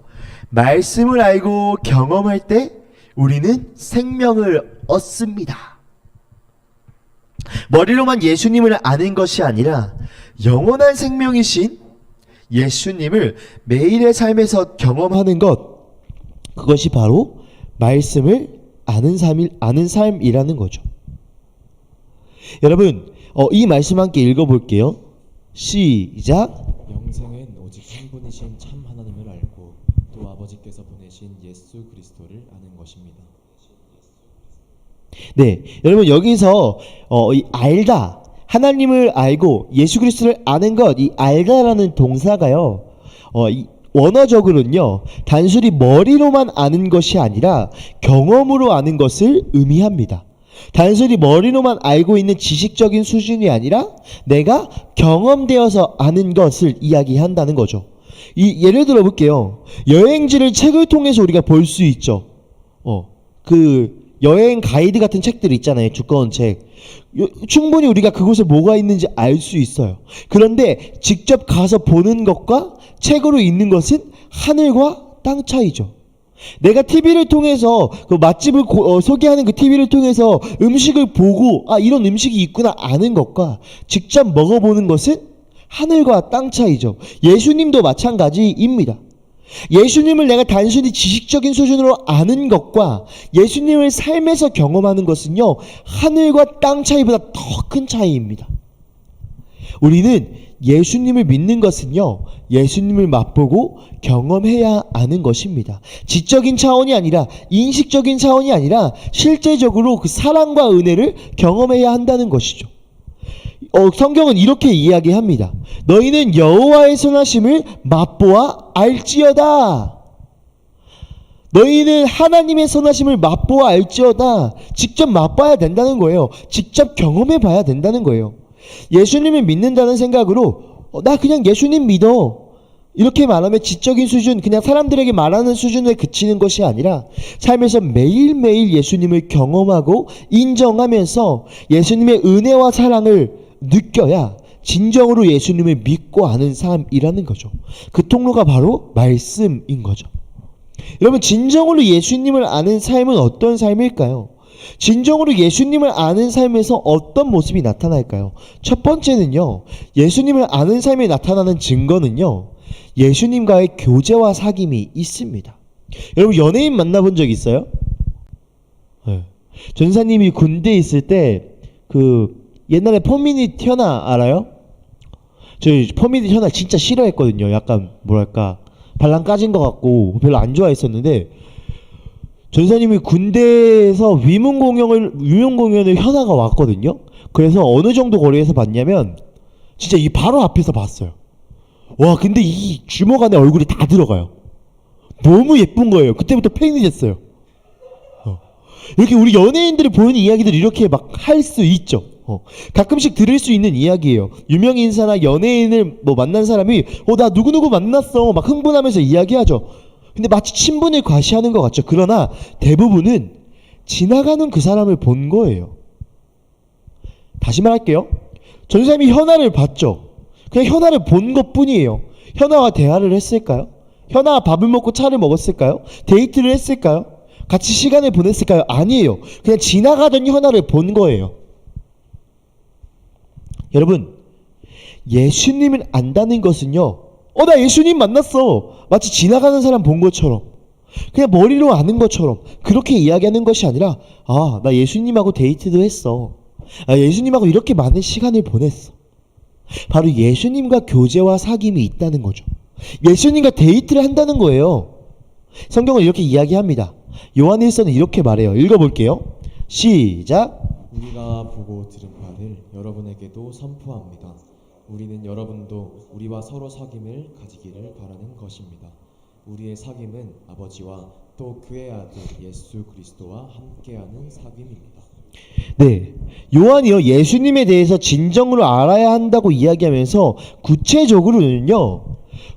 말씀을 알고 경험할 때 우리는 생명을 얻습니다. 머리로만 예수님을 아는 것이 아니라 영원한 생명이신 예수님을 매일의 삶에서 경험하는 것, 그것이 바로 말씀을 아는 삶이라는 거죠. 여러분, 이 말씀 함께 읽어볼게요. 시작. 영생은 오직 한 분이신 참 하나님을 알고 또 아버지께서 보내신 예수 그리스도를 아는 것입니다. 네, 여러분 여기서 이 알다, 하나님을 알고 예수 그리스도를 아는 것, 이 알다라는 동사가요. 이 원어적으로는요, 단순히 머리로만 아는 것이 아니라 경험으로 아는 것을 의미합니다. 단순히 머리로만 알고 있는 지식적인 수준이 아니라 내가 경험되어서 아는 것을 이야기한다는 거죠. 예를 들어 볼게요. 여행지를 책을 통해서 우리가 볼 수 있죠. 그 여행 가이드 같은 책들 있잖아요. 두꺼운 책. 충분히 우리가 그곳에 뭐가 있는지 알 수 있어요. 그런데 직접 가서 보는 것과 책으로 읽는 것은 하늘과 땅 차이죠. 내가 TV를 통해서 그 맛집을 소개하는 그 TV를 통해서 음식을 보고 이런 음식이 있구나 아는 것과 직접 먹어보는 것은 하늘과 땅 차이죠. 예수님도 마찬가지입니다. 예수님을 내가 단순히 지식적인 수준으로 아는 것과 예수님을 삶에서 경험하는 것은요, 하늘과 땅 차이보다 더 큰 차이입니다. 우리는 예수님을 믿는 것은요, 예수님을 맛보고 경험해야 아는 것입니다. 지적인 차원이 아니라, 인식적인 차원이 아니라 실제적으로 그 사랑과 은혜를 경험해야 한다는 것이죠. 성경은 이렇게 이야기합니다. 너희는 여호와의 선하심을 맛보아 알지어다. 너희는 하나님의 선하심을 맛보아 알지어다. 직접 맛봐야 된다는 거예요. 직접 경험해 봐야 된다는 거예요. 예수님을 믿는다는 생각으로 나 그냥 예수님 믿어, 이렇게 말하면 지적인 수준, 그냥 사람들에게 말하는 수준에 그치는 것이 아니라 삶에서 매일매일 예수님을 경험하고 인정하면서 예수님의 은혜와 사랑을 느껴야 진정으로 예수님을 믿고 아는 삶이라는 거죠. 그 통로가 바로 말씀인 거죠. 여러분, 진정으로 예수님을 아는 삶은 어떤 삶일까요? 진정으로 예수님을 아는 삶에서 어떤 모습이 나타날까요? 첫 번째는요, 예수님을 아는 삶에 나타나는 증거는요, 예수님과의 교제와 사귐이 있습니다. 여러분, 연예인 만나본 적 있어요? 네. 전사님이 군대에 있을 때 옛날에 퍼미닛 현아 알아요? 저 퍼미닛 현아 진짜 싫어했거든요. 약간 뭐랄까 발랑 까진 것 같고 별로 안 좋아했었는데, 전사님이 군대에서 위문 공연을 현아가 왔거든요. 그래서 어느 정도 거리에서 봤냐면 진짜 이 바로 앞에서 봤어요. 와, 근데 이 주먹 안에 얼굴이 다 들어가요. 너무 예쁜 거예요. 그때부터 팬이 됐어요. 이렇게 우리 연예인들이 보이는 이야기들 이렇게 막 할 수 있죠. 가끔씩 들을 수 있는 이야기예요. 유명 인사나 연예인을 만난 사람이 나 누구누구 만났어 막 흥분하면서 이야기하죠. 근데 마치 친분을 과시하는 것 같죠. 그러나 대부분은 지나가는 그 사람을 본 거예요. 다시 말할게요. 전사님이 현아를 봤죠. 그냥 현아를 본 것뿐이에요. 현아와 대화를 했을까요? 현아와 밥을 먹고 차를 먹었을까요? 데이트를 했을까요? 같이 시간을 보냈을까요? 아니에요. 그냥 지나가던 현아를 본 거예요. 여러분, 예수님을 안다는 것은요, 나 예수님 만났어, 마치 지나가는 사람 본 것처럼, 그냥 머리로 아는 것처럼 그렇게 이야기하는 것이 아니라 나 예수님하고 데이트도 했어, 예수님하고 이렇게 많은 시간을 보냈어. 바로 예수님과 교제와 사귐이 있다는 거죠. 예수님과 데이트를 한다는 거예요. 성경은 이렇게 이야기합니다. 요한일서는 이렇게 말해요. 읽어볼게요. 시작. 우리가 보고 들은 바를 여러분에게도 선포합니다. 우리는 여러분도 우리와 서로 사귐을 가지기를 바라는 것입니다. 우리의 사귐은 아버지와 또 그의 아들 예수 그리스도와 함께하는 사귐입니다. 네, 요한이요, 예수님에 대해서 진정으로 알아야 한다고 이야기하면서 구체적으로는요,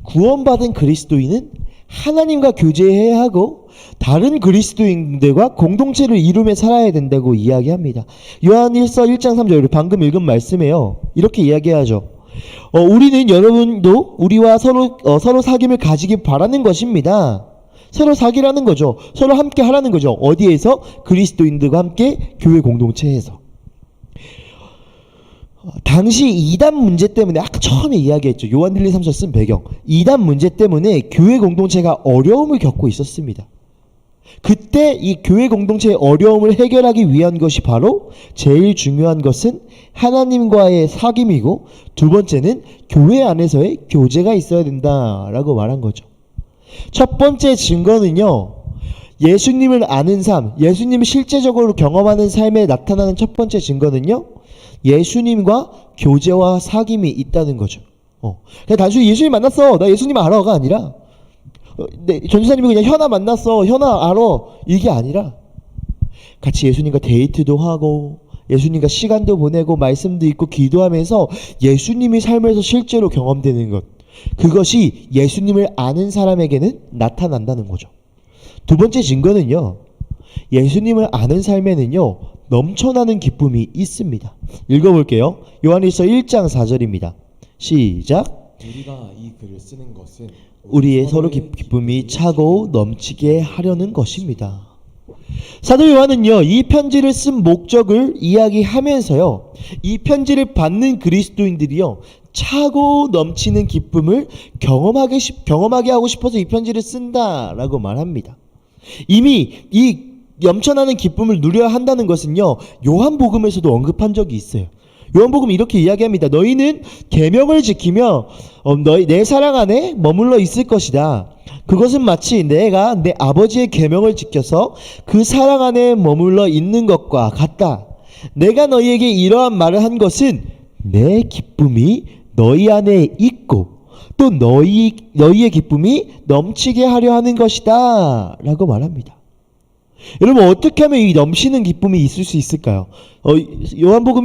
구원받은 그리스도인은 하나님과 교제해야 하고 다른 그리스도인들과 공동체를 이루며 살아야 된다고 이야기합니다. 요한일서 1장 3절, 우리 방금 읽은 말씀에요, 이렇게 이야기하죠. 우리는 여러분도 우리와 서로 사귐을 가지길 바라는 것입니다. 서로 사귀라는 거죠. 서로 함께 하라는 거죠. 어디에서? 그리스도인들과 함께 교회 공동체에서. 당시 이단 문제 때문에 아까 처음에 이야기했죠. 요한 1, 2, 3서 쓴 배경. 이단 문제 때문에 교회 공동체가 어려움을 겪고 있었습니다. 그때 이 교회 공동체의 어려움을 해결하기 위한 것이 바로 제일 중요한 것은 하나님과의 사귐이고, 두 번째는 교회 안에서의 교제가 있어야 된다라고 말한 거죠. 첫 번째 증거는요, 예수님을 아는 삶, 예수님을 실제적으로 경험하는 삶에 나타나는 첫 번째 증거는요, 예수님과 교제와 사귐이 있다는 거죠. 그냥 단순히 예수님 만났어, 나 예수님 알아가 아니라, 전도사님이 그냥 현아 만났어, 현아 알아, 이게 아니라 같이 예수님과 데이트도 하고 예수님과 시간도 보내고 말씀도 읽고 기도하면서 예수님이 삶에서 실제로 경험되는 것, 그것이 예수님을 아는 사람에게는 나타난다는 거죠. 두 번째 증거는요, 예수님을 아는 삶에는요 넘쳐나는 기쁨이 있습니다. 읽어볼게요. 요한일서 1장 4절입니다. 시작. 우리가 이 글을 쓰는 것은 우리의 서로 기쁨이 차고 넘치게 하려는 것입니다. 사도 요한은요, 이 편지를 쓴 목적을 이야기하면서요, 이 편지를 받는 그리스도인들이요 차고 넘치는 기쁨을 경험하게 하고 싶어서 이 편지를 쓴다라고 말합니다. 이미 이 넘쳐나는 기쁨을 누려야 한다는 것은요, 요한복음에서도 언급한 적이 있어요. 요한복음 이렇게 이야기합니다. 너희는 계명을 지키며 내 사랑 안에 머물러 있을 것이다. 그것은 마치 내가 내 아버지의 계명을 지켜서 그 사랑 안에 머물러 있는 것과 같다. 내가 너희에게 이러한 말을 한 것은 내 기쁨이 너희 안에 있고 또 너희의 기쁨이 넘치게 하려 하는 것이다 라고 말합니다. 여러분, 어떻게 하면 이 넘치는 기쁨이 있을 수 있을까요? 요한복음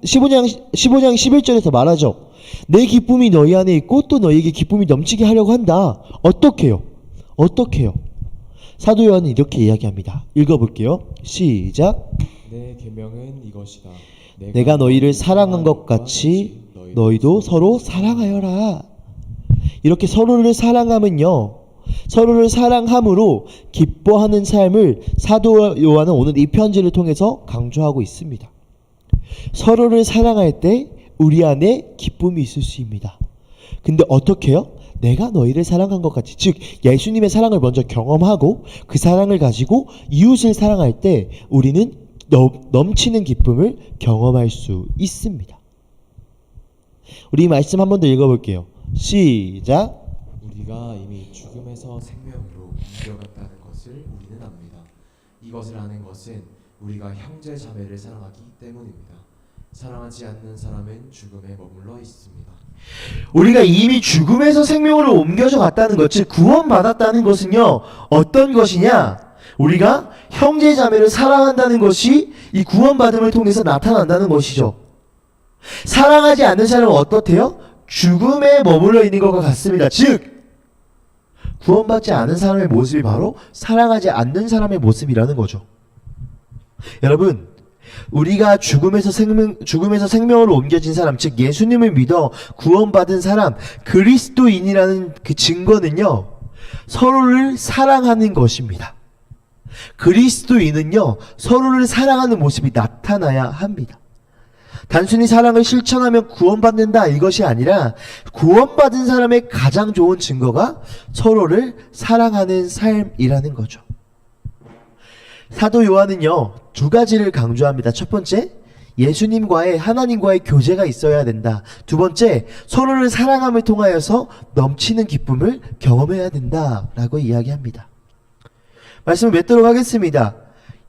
15장 11절에서 말하죠. 내 기쁨이 너희 안에 있고 또 너희에게 기쁨이 넘치게 하려고 한다. 어떻게요? 사도 요한은 이렇게 이야기합니다. 읽어볼게요. 시작. 내 계명은 이것이다. 내가 너희를 사랑한 것 같이 너희도 서로 사랑하여라. 이렇게 서로를 사랑하면요, 서로를 사랑함으로 기뻐하는 삶을 사도 요한은 오늘 이 편지를 통해서 강조하고 있습니다. 서로를 사랑할 때 우리 안에 기쁨이 있을 수 있습니다. 근데 어떻게요? 내가 너희를 사랑한 것 같이, 즉 예수님의 사랑을 먼저 경험하고 그 사랑을 가지고 이웃을 사랑할 때 우리는 넘치는 기쁨을 경험할 수 있습니다. 우리 이 말씀 한 번 더 읽어볼게요. 시작. 우리가 이미 죽음에서 생명으로 옮겨갔다는 것을 우리는 압니다. 이것을 아는 것은 우리가 형제 자매를 사랑하기 때문입니다. 사랑하지 않는 사람은 죽음에 머물러 있습니다. 우리가 이미 죽음에서 생명으로 옮겨져 갔다는 것, 즉 구원받았다는 것은요, 어떤 것이냐? 우리가 형제 자매를 사랑한다는 것이 이 구원받음을 통해서 나타난다는 것이죠. 사랑하지 않는 사람은 어떻대요? 죽음에 머물러 있는 것과 같습니다. 즉 구원받지 않은 사람의 모습이 바로 사랑하지 않는 사람의 모습이라는 거죠. 여러분, 우리가 죽음에서 생명으로 옮겨진 사람, 즉 예수님을 믿어 구원받은 사람, 그리스도인이라는 그 증거는요, 서로를 사랑하는 것입니다. 그리스도인은요, 서로를 사랑하는 모습이 나타나야 합니다. 단순히 사랑을 실천하면 구원받는다, 이것이 아니라 구원받은 사람의 가장 좋은 증거가 서로를 사랑하는 삶이라는 거죠. 사도 요한은요, 두 가지를 강조합니다. 첫 번째, 하나님과의 교제가 있어야 된다. 두 번째, 서로를 사랑함을 통하여서 넘치는 기쁨을 경험해야 된다라고 이야기합니다. 말씀을 맺도록 하겠습니다.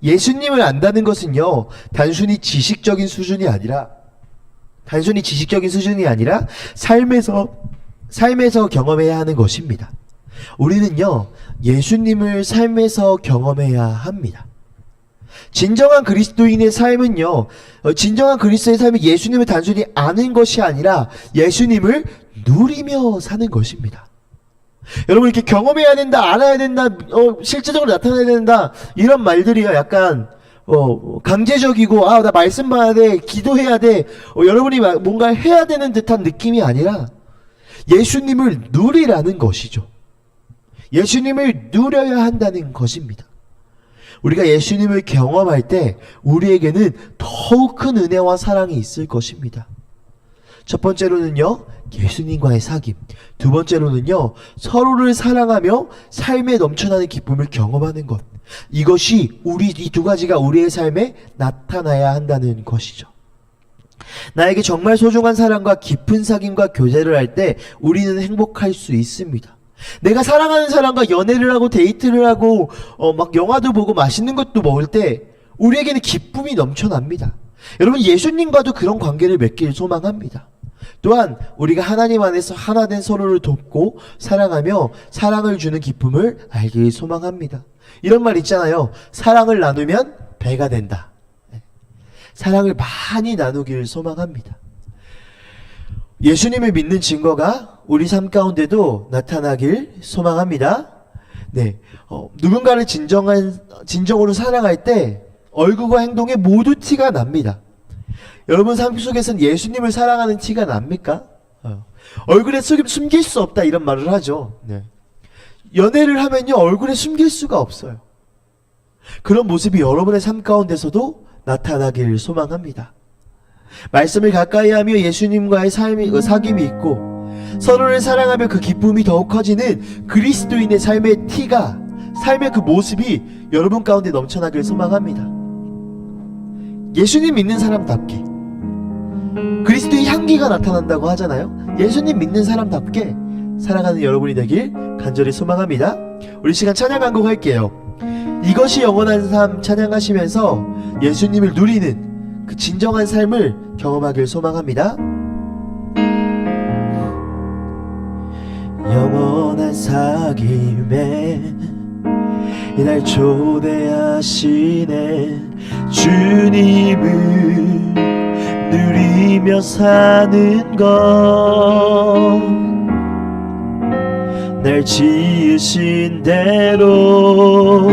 예수님을 안다는 것은요, 단순히 지식적인 수준이 아니라 삶에서 경험해야 하는 것입니다. 우리는요, 예수님을 삶에서 경험해야 합니다. 진정한 그리스도인의 삶은요, 진정한 그리스도의 삶은 예수님을 단순히 아는 것이 아니라 예수님을 누리며 사는 것입니다. 여러분, 이렇게 경험해야 된다, 알아야 된다, 실제적으로 나타나야 된다, 이런 말들이요, 약간 강제적이고, 나 말씀 봐야 돼, 기도해야 돼, 여러분이 뭔가 해야 되는 듯한 느낌이 아니라 예수님을 누리라는 것이죠. 예수님을 누려야 한다는 것입니다. 우리가 예수님을 경험할 때 우리에게는 더욱 큰 은혜와 사랑이 있을 것입니다. 첫 번째로는요, 예수님과의 사귐. 두 번째로는요, 서로를 사랑하며 삶에 넘쳐나는 기쁨을 경험하는 것. 이것이 이 두 가지가 우리의 삶에 나타나야 한다는 것이죠. 나에게 정말 소중한 사람과 깊은 사귐과 교제를 할 때 우리는 행복할 수 있습니다. 내가 사랑하는 사람과 연애를 하고 데이트를 하고 막 영화도 보고 맛있는 것도 먹을 때 우리에게는 기쁨이 넘쳐납니다. 여러분, 예수님과도 그런 관계를 맺길 소망합니다. 또한 우리가 하나님 안에서 하나 된 서로를 돕고 사랑하며 사랑을 주는 기쁨을 알길 소망합니다. 이런 말 있잖아요. 사랑을 나누면 배가 된다. 사랑을 많이 나누기를 소망합니다. 예수님을 믿는 증거가 우리 삶 가운데도 나타나길 소망합니다. 네, 누군가를 진정으로 사랑할 때 얼굴과 행동에 모두 티가 납니다. 여러분 삶 속에선 예수님을 사랑하는 티가 납니까? 얼굴에 숨길 수 없다 이런 말을 하죠. 네. 연애를 하면요 얼굴에 숨길 수가 없어요. 그런 모습이 여러분의 삶 가운데서도 나타나기를 소망합니다. 말씀을 가까이 하며 예수님과의 사귐이 있고 서로를 사랑하며 그 기쁨이 더욱 커지는 그리스도인의 삶의 티가, 삶의 그 모습이 여러분 가운데 넘쳐나길 소망합니다. 예수님 믿는 사람답게 그리스도의 향기가 나타난다고 하잖아요. 예수님 믿는 사람답게 살아가는 여러분이 되길 간절히 소망합니다. 우리 시간 찬양 한곡 할게요. 이것이 영원한 삶 찬양하시면서 예수님을 누리는 그 진정한 삶을 경험하길 소망합니다. 영원한 사귐에 날 초대하시네 주님을 누리며 사는 것 날 지으신 대로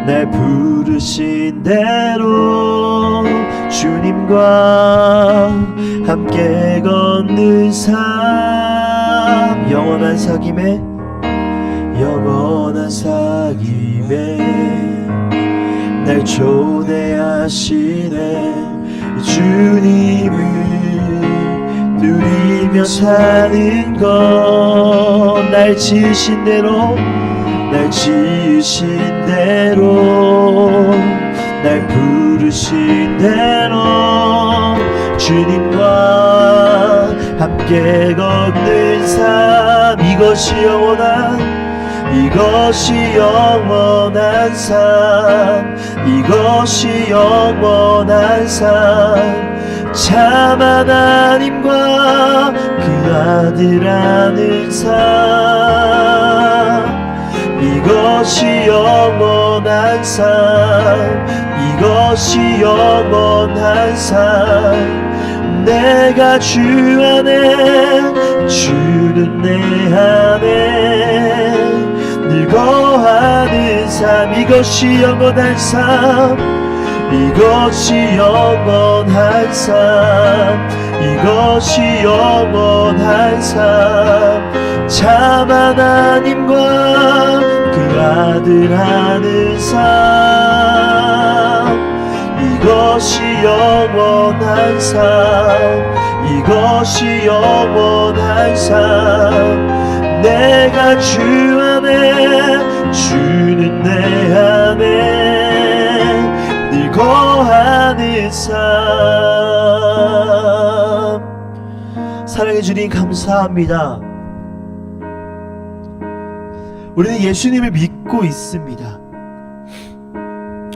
날 부르신 대로 주님과 함께 걷는 삶 영원한 사귐에 날 초대하시네 주님을 누리며 사는 것 날 지으신 대로 날 부르신 대로 주님과 함께 걷는 삶 이것이 영원한 삶 참 하나님과 그 아들 아는 삶 이것이 영원한 삶 내가 주 안에 주는 내 안에 늘 거하는 삶 이것이 영원한 삶 참 하나님과 그 아들 아는 삶 이것이 영원한 삶 내가 주 안에 주는 내 안에 늘 거하는 삶 사랑해 주님 감사합니다. 우리는 예수님을 믿고 있습니다.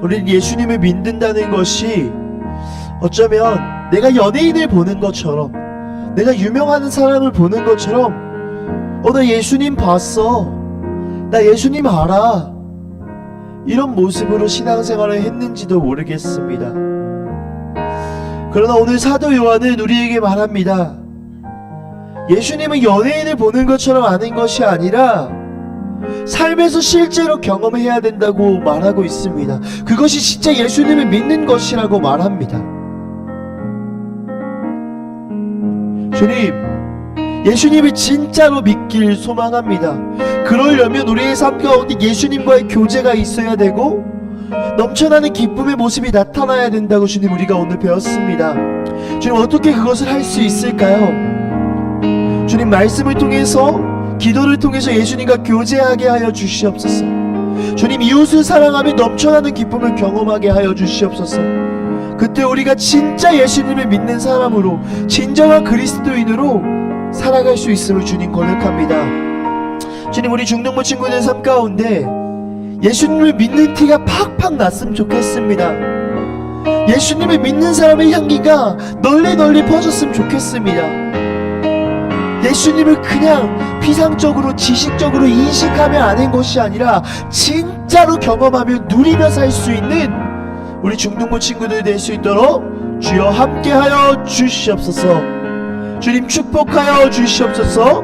우리는 예수님을 믿는다는 것이 어쩌면 내가 연예인을 보는 것처럼 내가 유명한 사람을 보는 것처럼 나 예수님 봤어 나 예수님 알아 이런 모습으로 신앙생활을 했는지도 모르겠습니다. 그러나 오늘 사도 요한은 우리에게 말합니다. 예수님은 연예인을 보는 것처럼 아는 것이 아니라 삶에서 실제로 경험해야 된다고 말하고 있습니다. 그것이 진짜 예수님을 믿는 것이라고 말합니다. 주님, 예수님을 진짜로 믿길 소망합니다. 그러려면 우리의 삶 가운데 예수님과의 교제가 있어야 되고 넘쳐나는 기쁨의 모습이 나타나야 된다고 주님 우리가 오늘 배웠습니다. 주님 어떻게 그것을 할 수 있을까요? 주님 말씀을 통해서 기도를 통해서 예수님과 교제하게 하여 주시옵소서. 주님 이웃을 사랑하며 넘쳐나는 기쁨을 경험하게 하여 주시옵소서. 그때 우리가 진짜 예수님을 믿는 사람으로 진정한 그리스도인으로 살아갈 수 있음을 주님 고백합니다. 주님, 우리 중동부 친구들 삶 가운데 예수님을 믿는 티가 팍팍 났으면 좋겠습니다. 예수님을 믿는 사람의 향기가 널리 퍼졌으면 좋겠습니다. 예수님을 그냥 피상적으로 지식적으로 인식하며 아는 것이 아니라 진짜로 경험하며 누리며 살 수 있는 우리 중동부 친구들 될 수 있도록 주여 함께하여 주시옵소서. 주님 축복하여 주시옵소서.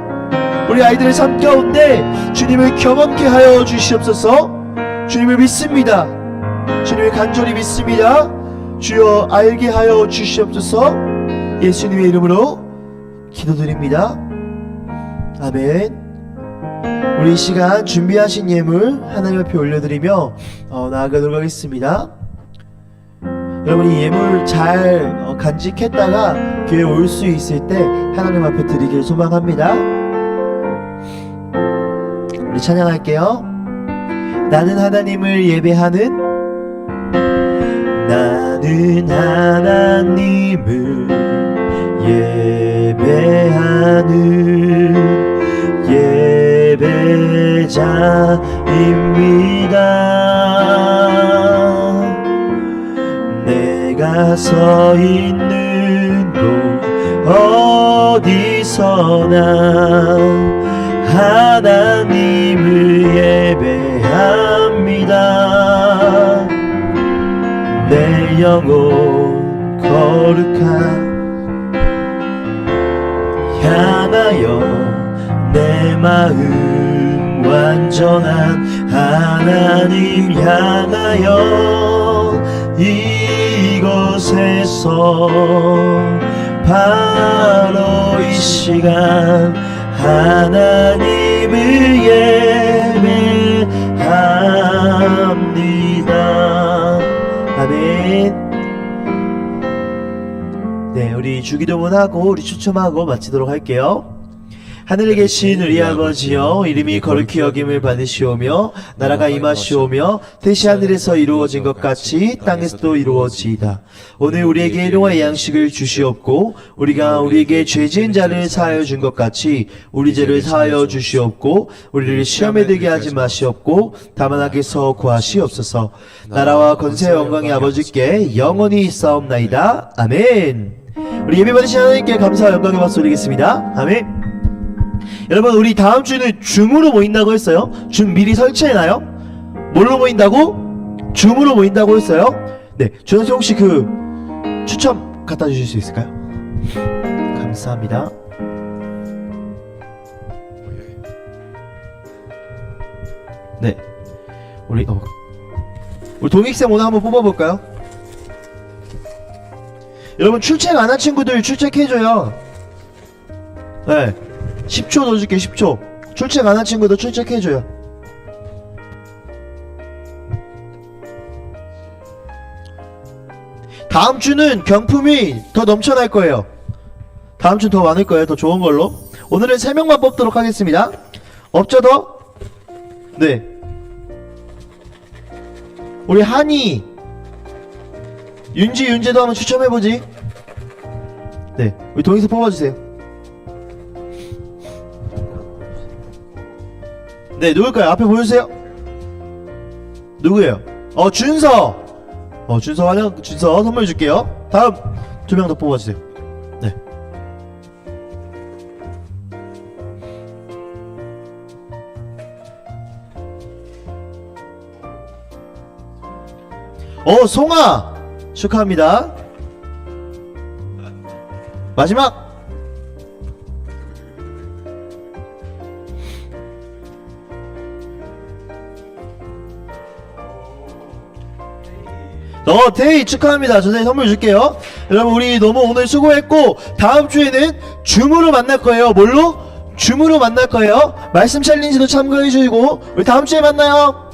우리 아이들의 삶 가운데 주님을 경험케 하여 주시옵소서. 주님을 믿습니다. 주님을 간절히 믿습니다. 주여 알게 하여 주시옵소서. 예수님의 이름으로 기도드립니다. 아멘. 우리 이 시간 준비하신 예물 하나님 앞에 올려드리며 나아가도록 하겠습니다. 여러분, 이 예물 잘 간직했다가 교회에 올 수 있을 때 하나님 앞에 드리길 소망합니다. 우리 찬양할게요. 나는 하나님을 예배하는, 나는 하나님을 예배하는 예배자입니다. 내가 서 있는 곳 어디서나 하나님을 예배합니다. 내 영혼 거룩한 향하여 내 마음 완전한 하나님 향하여 이곳에서 바로 이 시간 하나님을 예배합니다. 아멘. 네, 우리 주기도문 하고 우리 추첨하고 마치도록 할게요. 하늘에 계신 우리 아버지여, 이름이 거룩히 여김을 받으시오며 나라가 임하시오며 뜻이 하늘에서 이루어진 것 같이 땅에서도 이루어지이다. 오늘 우리에게 일용할 양식을 주시옵고 우리가 우리에게 죄 지은 자를 사하여 준 것 같이 우리 죄를 사하여 주시옵고 우리를 시험에 들게 하지 마시옵고 다만 악에서 구하시옵소서. 나라와 권세와 영광이 아버지께 영원히 있사옵나이다. 아멘. 우리 예배 받으신 하나님께 감사와 영광의 박수 드리겠습니다. 아멘. 여러분, 우리 다음 주는 줌으로 모인다고 했어요. 줌 미리 설치해놔요. 뭘로 모인다고? 줌으로 모인다고 했어요. 네, 조현수 혹시 그 추첨 갖다 주실 수 있을까요? 감사합니다. 네, 우리 동익쌤 오늘 한번 뽑아볼까요? 여러분, 출첵 안 한 친구들 출첵해줘요. 네, 10초 넣어줄게. 10초. 출첵 안 한 친구도 출첵해줘요. 다음 주는 경품이 더 넘쳐날 거예요. 다음 주는 더 많을 거예요. 더 좋은 걸로. 오늘은 3명만 뽑도록 하겠습니다. 없죠 더? 네, 우리 한이 윤재도 한번 추첨해보지. 네, 우리 동희서 뽑아주세요. 네, 누굴까요? 앞에 보여주세요. 누구예요? 준서. 준서 환영. 준서 선물 줄게요. 다음 2명 더 뽑아주세요. 네. 송아 축하합니다. 마지막. 데이 축하합니다. 선생님 선물 줄게요. 여러분, 우리 너무 오늘 수고했고 다음 주에는 줌으로 만날 거예요. 뭘로? 줌으로 만날 거예요. 말씀 챌린지도 참고해 주시고 우리 다음 주에 만나요.